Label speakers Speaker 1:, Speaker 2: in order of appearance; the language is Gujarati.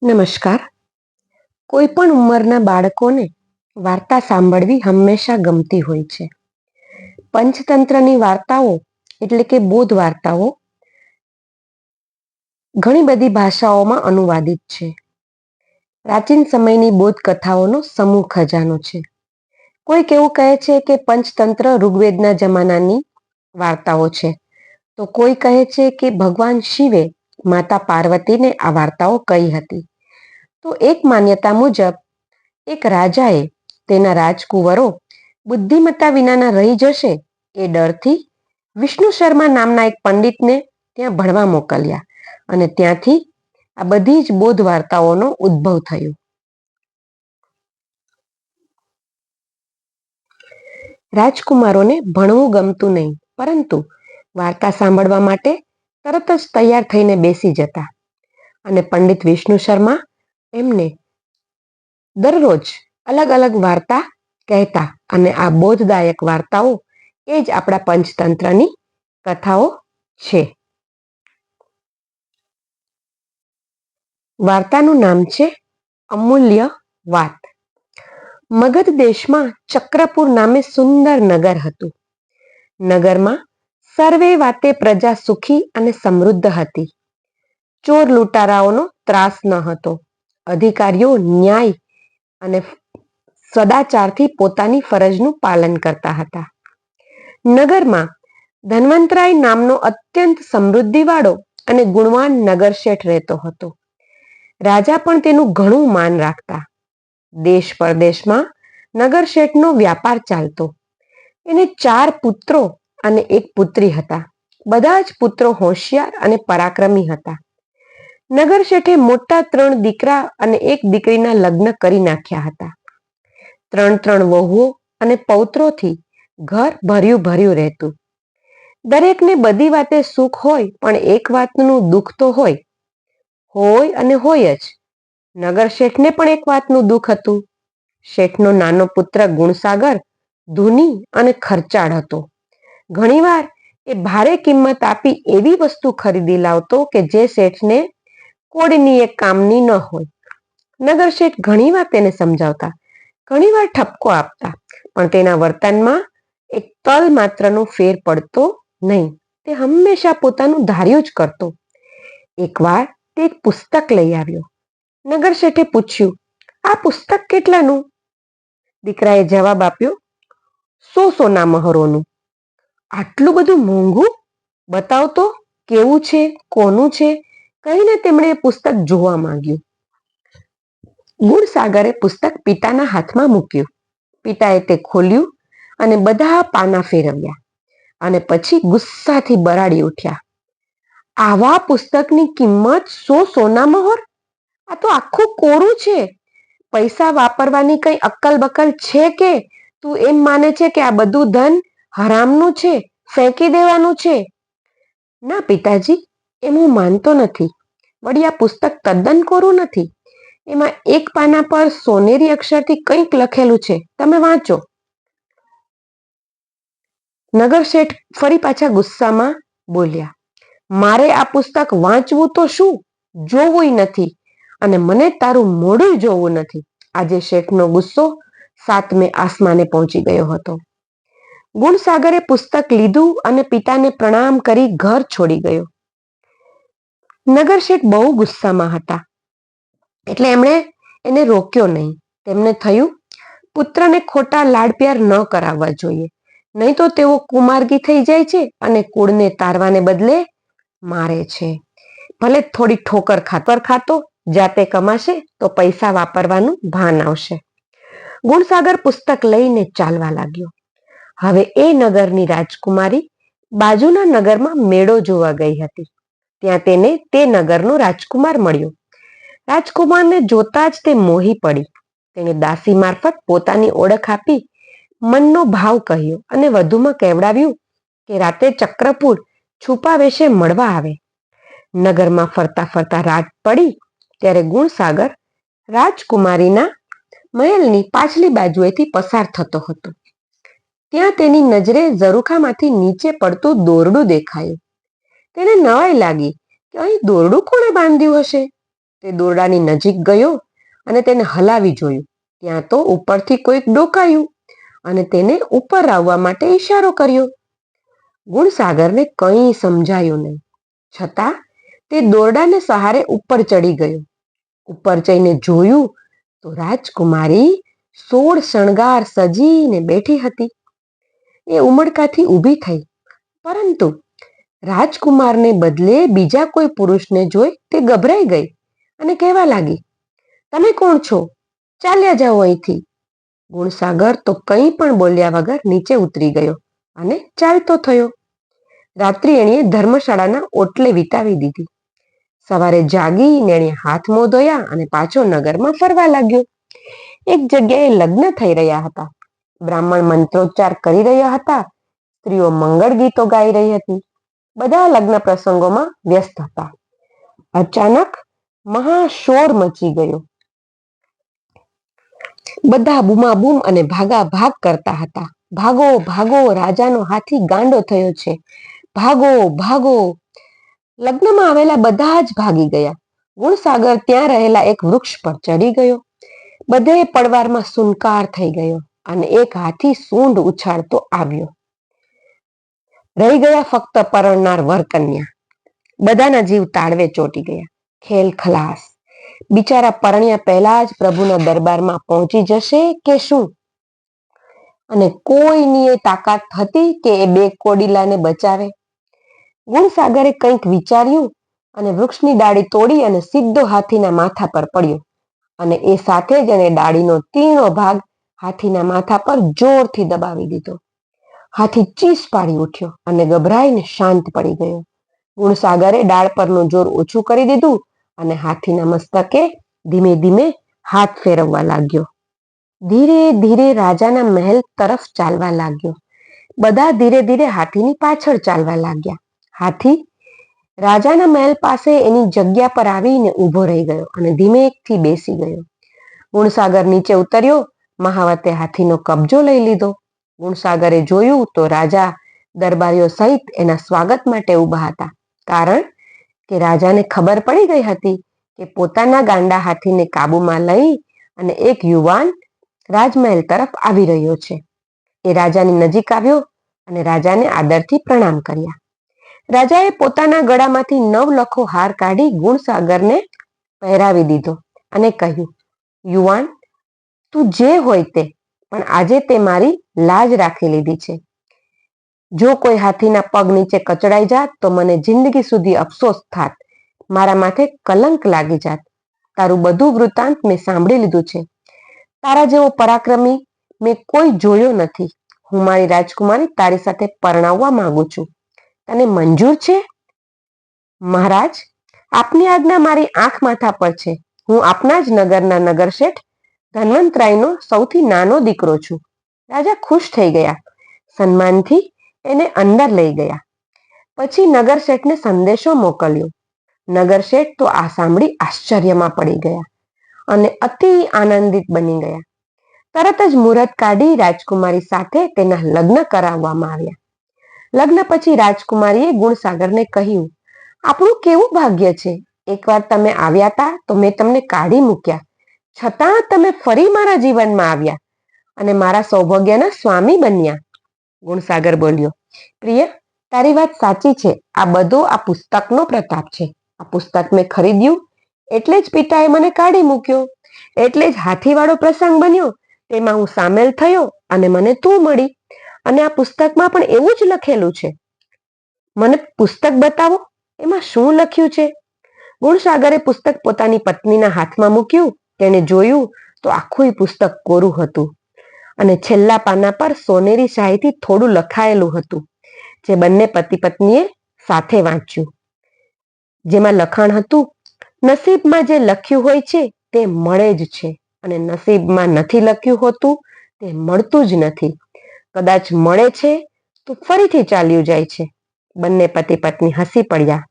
Speaker 1: નમસ્કાર. કોઈ પણ ઉંમરના બાળકોને વાર્તા સાંભળવી હંમેશા ગમતી હોય છે. પંચતંત્રની વાર્તાઓ એટલે કે બોધ વાર્તાઓ ઘણી બધી ભાષાઓમાં અનુવાદિત છે. પ્રાચીન સમયની બોધ કથાઓનો સમૂહ ખજાનો છે. કોઈક એવું કહે છે કે પંચતંત્ર ઋગ્વેદના જમાનાની વાર્તાઓ છે, તો કોઈ કહે છે કે ભગવાન શિવે માતા પાર્વતીને આ વાર્તાઓ કહી હતી. તો એક માન્યતા મુજબ એક રાજાએ તેના રાજકુંવરો બુદ્ધિમત્તા વિનાના રહી જશે એ ડરથી વિષ્ણુ શર્મા નામના એક પંડિતને ત્યાં ભણવા મોકલ્યા અને ત્યાંથી આ બધી જ બોધ વાર્તાઓનો ઉદ્ભવ થયો. રાજકુમારોને ભણવું ગમતું નહીં, પરંતુ વાર્તા સાંભળવા માટે તરત જ તૈયાર થઈને બેસી જતા અને પંડિત વિષ્ણુ શર્મા એમને દરરોજ અલગ અલગ વાર્તા કહેતા અને આ બોધદાયક વાર્તાઓ એ જ આપણા પંચતંત્રની કથાઓ છે. વાર્તાનું નામ છે અમૂલ્ય વાત. મગધ દેશમાં ચક્રપુર નામે સુંદર નગર હતું. નગરમાં સર્વે વાતે પ્રજા સુખી અને સમૃદ્ધ હતી. ચોર લૂંટારાઓનો ત્રાસ ન હતો. અધિકારીઓ ન્યાય અને સદાચારથી પોતાની ફરજનું પાલન કરતા હતા. નગરમાં ધન્વંતરાય નામનો અત્યંત સમૃદ્ધિવાળો અને ગુણવાન નગરશેઠ રહેતો હતો. રાજા પણ તેનું ઘણું માન રાખતા. દેશ પરદેશમાં નગરશેઠનો વ્યાપાર ચાલતો. એને 4 પુત્રો અને 1 પુત્રી હતા. બધા જ પુત્રો હોશિયાર અને પરાક્રમી હતા. નગરશેઠે મોટા 3 દીકરા અને 1 દીકરીના લગ્ન કરી નાખ્યા હતા. 3 વહુઓ અને પૌત્રોથી ઘર ભર્યું ભર્યું રહેતું. દરેકને બધી વાતે સુખ હોય, પણ એક વાતનું દુઃખ તો હોય અને હોય જ. નગરશેઠને પણ એક વાતનું દુઃખ હતું. શેઠનો નાનો પુત્ર ગુણસાગર ધૂની અને ખર્ચાળ હતો. ઘણીવાર એ ભારે કિંમત આપી એવી વસ્તુ ખરીદી લાવતો કે જે શેઠને કોડીની એક કામની ન હોય. નગરશેઠ ઘણીવાર તેને સમજાવતા, ઘણીવાર ઠપકો આપતા, પણ તેના વર્તનમાં એક તલ માત્રનો ફેર પડતો નહીં. તે હંમેશા પોતાનું ધાર્યું જ કરતો. એકવાર તે એક પુસ્તક લઈ આવ્યો. નગરશેઠે પૂછ્યું, આ પુસ્તક કેટલાનું? દીકરાએ જવાબ આપ્યો, 100 સોના મહોરોનું. આટલું બધું મોંઘું? બતાવ તો કેવું છે, કોનું છે? કહીને તેમણે એ પુસ્તક જોવા માંગ્યું. ગુણસાગરે પુસ્તક પિતાના હાથમાં મૂક્યું. પિતાએ તે ખોલ્યું અને બધા પાના ફેરવ્યા અને પછી ગુસ્સાથી બરાડી ઉઠ્યા. આવા પુસ્તકની કિંમત 100 સોના મહોર? આ તો આખું કોરું છે. પૈસા વાપરવાની કઈ અક્કલ બકલ છે કે તું એમ માને છે કે આ બધું ધન હરામનું છે, ફેંકી દેવાનું છે? ના પિતાજી, એમ હું માનતો નથી. વળી આ પુસ્તક તદ્દન કોરું નથી. એમાં એક પાના પર સોનેરી અક્ષરથી કંઈક લખેલું છે, તમે વાંચો. નગરશેઠ ફરી પાછા ગુસ્સામાં બોલ્યા, મારે આ પુસ્તક વાંચવું તો શું, જોવું નથી, અને મને તારું મોઢું જોવું નથી. આજે શેઠનો ગુસ્સો 7મે આસમાને પહોંચી ગયો હતો. ગુણસાગરે પુસ્તક લીધું અને પિતાને પ્રણામ કરી ઘર છોડી ગયો. નગરશેઠ બહુ ગુસ્સામાં હતા, એટલે એમણે એને રોક્યો નહીં. તેમને થયું, પુત્રને ખોટા લાડ પ્યાર ન કરાવવા જોઈએ, નહીં તો તેઓ કુમાર્ગી થઈ જાય છે અને કુળને તારવાને બદલે મારે છે. ભલે થોડી ઠોકર ખાતો, જાતે કમાશે તો પૈસા વાપરવાનું ભાન આવશે. ગુણસાગર પુસ્તક લઈને ચાલવા લાગ્યો. હવે એ નગરની રાજકુમારી બાજુના નગરમાં મેળો જોવા ગઈ હતી. ત્યાં તેને તે નગરનો રાજકુમાર મળ્યો. રાજકુમારને જોતા જ તે મોહી પડી. તેણે દાસી મારફત પોતાની ઓળખ આપી મનનો ભાવ કહ્યો અને વધુમાં કહેવડાવ્યું કે રાતે ચક્રપુર છુપા વેશે મળવા આવે. નગરમાં ફરતા ફરતા રાત પડી ત્યારે ગુણસાગર રાજકુમારીના મહેલની પાછલી બાજુએથી પસાર થતો હતો. ત્યાં તેની નજરે ઝરૂખામાંથી નીચે પડતું દોરડું દેખાયું. તેને નવાઈ લાગી કે અહીં દોરડું કોણે બાંધ્યું હશે. તે દોરડાની નજીક ગયો અને તેને હલાવી જોયું. ત્યાં તો ઉપરથી કોઈક ડોકાયું અને તેને ઉપર આવવા માટે ઈશારો કર્યો. ગુણસાગરને કંઈ સમજાયું નહીં, છતાં તે દોરડાને સહારે ઉપર ચડી ગયો. ઉપર જઈને જોયું તો રાજકુમારી 16 શણગાર સજીને બેઠી હતી. એ ઉમળકાથી ઊભી થઈ, પરંતુ રાજકુમારને બદલે બીજા કોઈ પુરુષને જોઈ તે ગભરાઈ ગઈ અને કહેવા લાગી, તમે કોણ છો? ચાલ્યા જાઓ અહીંથી. ગુણસાગર તો કંઈ પણ બોલ્યા વગર નીચે ઉતરી ગયો અને ચાલતો થયો. રાત્રિ એણીએ ધર્મશાળાના ઓટલે વિતાવી દીધી. સવારે જાગીને એણે હાથ મોં ધોયા અને પાછો નગરમાં ફરવા લાગ્યો. એક જગ્યાએ લગ્ન થઈ રહ્યા હતા. બ્રાહ્મણ મંત્રોચ્ચાર કરી રહ્યા હતા. સ્ત્રીઓ મંગળ ગીતો ગાઈ રહી હતી. બધા લગ્ન પ્રસંગોમાં વ્યસ્ત હતા. અચાનક મહાશોર મચી ગયો. બધા બૂમાબૂમ અને ભાગાભાગ કરતા હતા. ભાગો ભાગો, રાજાનો હાથી ગાંડો થયો છે, ભાગો ભાગો. લગ્નમાં આવેલા બધા જ ભાગી ગયા. ગુણસાગર ત્યાં રહેલા એક વૃક્ષ પર ચડી ગયો. બધે પડવારમાં સુનકાર થઈ ગયો અને એક હાથી સૂંઢ ઉછાળતો આવ્યો. રહી ગયા ફક્ત પરણનાર વરકન્યા. બધાના જીવ તાળવે ચોંટી ગયા. ખેલ ખલાસ. બિચારા પરણ્યા પહેલા જ પ્રભુના દરબારમાં પહોંચી જશે કે શું? અને કોઈની એ તાકાત હતી કે એ બે કોડીલાને બચાવે? ગુણસાગરે કંઈક વિચાર્યું અને વૃક્ષની ડાળી તોડી અને સીધો હાથીના માથા પર પડ્યો અને એ સાથે જ એને ડાળીનો તીણો ભાગ હાથીના માથા પર જોરથી દબાવી દીધો. હાથી ચીસ પાડી ઉઠ્યો અને ગભરાઈને શાંત પડી ગયો. ગુણસાગરે ડાળ પરનું જોર ઓછું કરી દીધું અને હાથીના મસ્તકે ધીમે ધીમે હાથ ફેરવવા લાગ્યો. ધીરે ધીરે રાજાના મહેલ તરફ ચાલવા લાગ્યો. બધા ધીરે ધીરે હાથીની પાછળ ચાલવા લાગ્યા. હાથી રાજાના મહેલ પાસે એની જગ્યા પર આવીને ઊભો રહી ગયો અને ધીમેકથી બેસી ગયો. ગુણસાગર નીચે ઉતર્યો. મહાવતે હાથીનો કબજો લઈ લીધો. ગુણસાગરે જોયું તો રાજા દરબારીઓ સહિત એના સ્વાગત માટે ઊભા હતા. કારણ કે રાજાને ખબર પડી ગઈ હતી કે પોતાના ગાંડા હાથીને કાબુમાં લઈ અને એક યુવાન રાજમહેલ તરફ આવી રહ્યો છે. એ રાજાની નજીક આવ્યો અને રાજાને આદરથી પ્રણામ કર્યા. રાજાએ પોતાના ગળામાંથી 9 લખો હાર કાઢી ગુણસાગરને પહેરાવી દીધો અને કહ્યું, યુવાન, તું જે હોય તે, પણ આજે તે મારી લાજ રાખી લીધી છે. જો કોઈ હાથીના પગ નીચે કચડાઈ જાત તો મને જિંદગી સુધી અફસોસ થાત, મારા માથે કલંક લાગી જાત. તારું બધું વૃત્તાંત મેં સાંભળી લીધું છે. તારા જેવો પરાક્રમી મેં કોઈ જોયો નથી. હું મારી રાજકુમારી તારી સાથે પરણાવવા માંગુ છું. તને મંજૂર છે? મહારાજ, આપની આજ્ઞા મારી આંખ માથા પર છે. હું આપના જ નગરના નગરશેઠ ધન્વંતરાયનો સૌથી નાનો દીકરો છું. રાજા ખુશ થઈ ગયા. સન્માનથી એને અંદર લઈ ગયા. પછી નગરશેઠને સંદેશો મોકલ્યો. નગરશેઠ તો આ સાંભળી આશ્ચર્યમાં પડી ગયા અને અતિ આનંદિત બની ગયા. તરત જ મુહૂર્ત કાઢી રાજકુમારી સાથે તેના લગ્ન કરાવવામાં આવ્યા. લગ્ન પછી રાજકુમારીએ ગુણસાગરને કહ્યું, આપણું કેવું ભાગ્ય છે. એકવાર તમે આવ્યા હતા તો મેં તમને કાઢી મૂક્યા, છતાં તમે ફરી મારા જીવનમાં આવ્યા અને મારા સૌભાગ્યના સ્વામી બન્યા. ગુણસાગર બોલ્યો, પ્રિય, તારી વાત સાચી છે. આ બધો આ પુસ્તકનો પ્રતાપ છે. આ પુસ્તક મેં ખરીદ્યું એટલે જ પિતાએ મને કાઢી મૂક્યો, એટલે જ હાથીવાળો પ્રસંગ બન્યો તેમાં હું સામેલ થયો અને મને તું મળી. અને આ પુસ્તકમાં પણ એવું જ લખેલું છે. મને પુસ્તક બતાવો, એમાં શું લખ્યું છે? ગુણસાગરે પુસ્તક પોતાની પત્નીના હાથમાં મૂક્યું. તેણે જોયું તો આખું પુસ્તક કોરું હતું અને છેલ્લા પાના પર સોનેરી શાહીથી થોડું લખાયેલું હતું, જે બંને પતિ પત્નીએ સાથે વાંચ્યું. જેમાં લખાણ હતું, નસીબમાં જે લખ્યું હોય છે તે મળે જ છે અને નસીબમાં નથી લખ્યું હોતું તે મળતું જ નથી. કદાચ મળે છે તો ફરીથી ચાલ્યું જાય છે. બંને પતિ પત્ની હસી પડ્યા